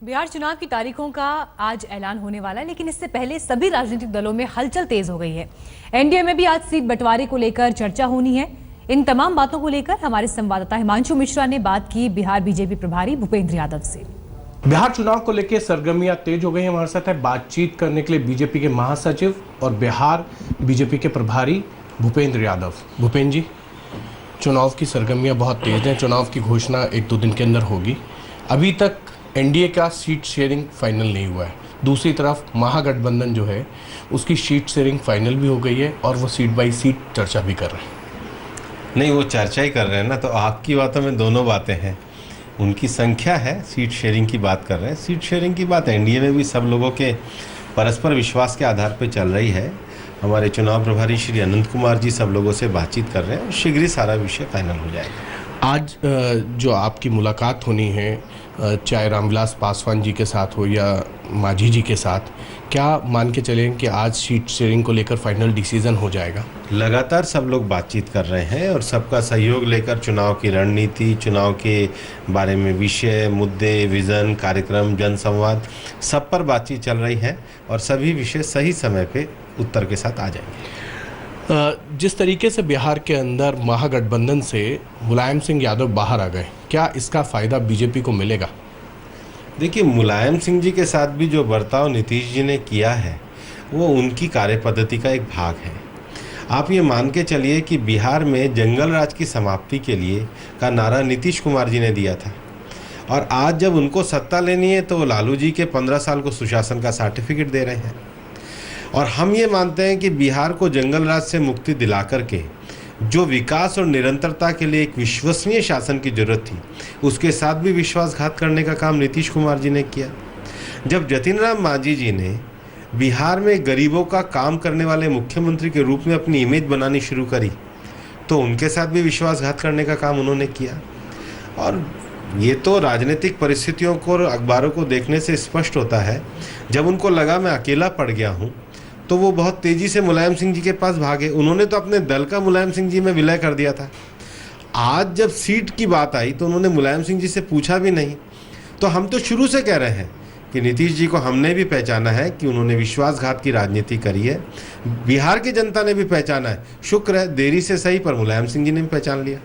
बिहार चुनाव की तारीखों का आज ऐलान होने वाला है, लेकिन इससे पहले सभी राजनीतिक दलों में हलचल तेज हो गई है। एनडीए में भी आज सीट बंटवारे को लेकर चर्चा होनी है। इन तमाम बातों को लेकर हमारे संवाददाता हिमांशु मिश्रा ने बात की बिहार बीजेपी प्रभारी भूपेंद्र यादव से। बिहार चुनाव को लेकर सरगर्मियां तेज हो गई हैं। हमारे साथ है बातचीत करने के लिए बीजेपी के महासचिव और बिहार बीजेपी के प्रभारी भूपेंद्र यादव। भूपेंद्र जी, चुनाव की सरगर्मियां बहुत तेज हैं। चुनाव की घोषणा 1-2 दिन के अंदर होगी। अभी तक एनडीए का सीट शेयरिंग फाइनल नहीं हुआ है। दूसरी तरफ महागठबंधन जो है उसकी सीट शेयरिंग फाइनल भी हो गई है और वो सीट बाई सीट चर्चा भी कर रहे हैं। नहीं, वो चर्चा ही कर रहे हैं ना, तो आपकी बातों में दोनों बातें हैं। उनकी संख्या है, सीट शेयरिंग की बात कर रहे हैं। सीट शेयरिंग की बात एनडीए में भी सब लोगों के परस्पर विश्वास के आधार पर चल रही है। हमारे चुनाव प्रभारी श्री अनंत कुमार जी सब लोगों से बातचीत कर रहे हैं और शीघ्र ही सारा विषय फाइनल हो जाएगा। आज जो आपकी मुलाकात होनी है, चाहे रामविलास पासवान जी के साथ हो या मांझी जी के साथ, क्या मान के चलें कि आज सीट शेयरिंग को लेकर फाइनल डिसीजन हो जाएगा? लगातार सब लोग बातचीत कर रहे हैं और सबका सहयोग लेकर चुनाव की रणनीति, चुनाव के बारे में विषय, मुद्दे, विज़न, कार्यक्रम, जनसंवाद, सब पर बातचीत चल रही है और सभी विषय सही समय पे उत्तर के साथ आ जाएंगे। जिस तरीके से बिहार के अंदर महागठबंधन से मुलायम सिंह यादव बाहर आ गए, क्या इसका फ़ायदा बीजेपी को मिलेगा? देखिए, मुलायम सिंह जी के साथ भी जो बर्ताव नीतीश जी ने किया है वो उनकी कार्यपद्धति का एक भाग है। आप ये मान के चलिए कि बिहार में जंगल राज की समाप्ति के लिए का नारा नीतीश कुमार जी ने दिया था और आज जब उनको सत्ता लेनी है तो वो लालू जी के 15 साल को सुशासन का सर्टिफिकेट दे रहे हैं। और हम ये मानते हैं कि बिहार को जंगल राज से मुक्ति दिला करके जो विकास और निरंतरता के लिए एक विश्वसनीय शासन की जरूरत थी, उसके साथ भी विश्वासघात करने का काम नीतीश कुमार जी ने किया। जब जतिन राम मांझी जी ने बिहार में गरीबों का काम करने वाले मुख्यमंत्री के रूप में अपनी इमेज बनानी शुरू करी, तो उनके साथ भी विश्वासघात करने का काम उन्होंने किया। और ये तो राजनीतिक परिस्थितियों को और अखबारों को देखने से स्पष्ट होता है। जब उनको लगा मैं अकेला पड़ गया हूँ तो वो बहुत तेज़ी से मुलायम सिंह जी के पास भागे। उन्होंने तो अपने दल का मुलायम सिंह जी में विलय कर दिया था। आज जब सीट की बात आई तो उन्होंने मुलायम सिंह जी से पूछा भी नहीं। तो हम तो शुरू से कह रहे हैं कि नीतीश जी को हमने भी पहचाना है कि उन्होंने विश्वासघात की राजनीति करी है। बिहार की जनता ने भी पहचाना है। शुक्र है, देरी से सही, पर मुलायम सिंह जी ने भी पहचान लिया।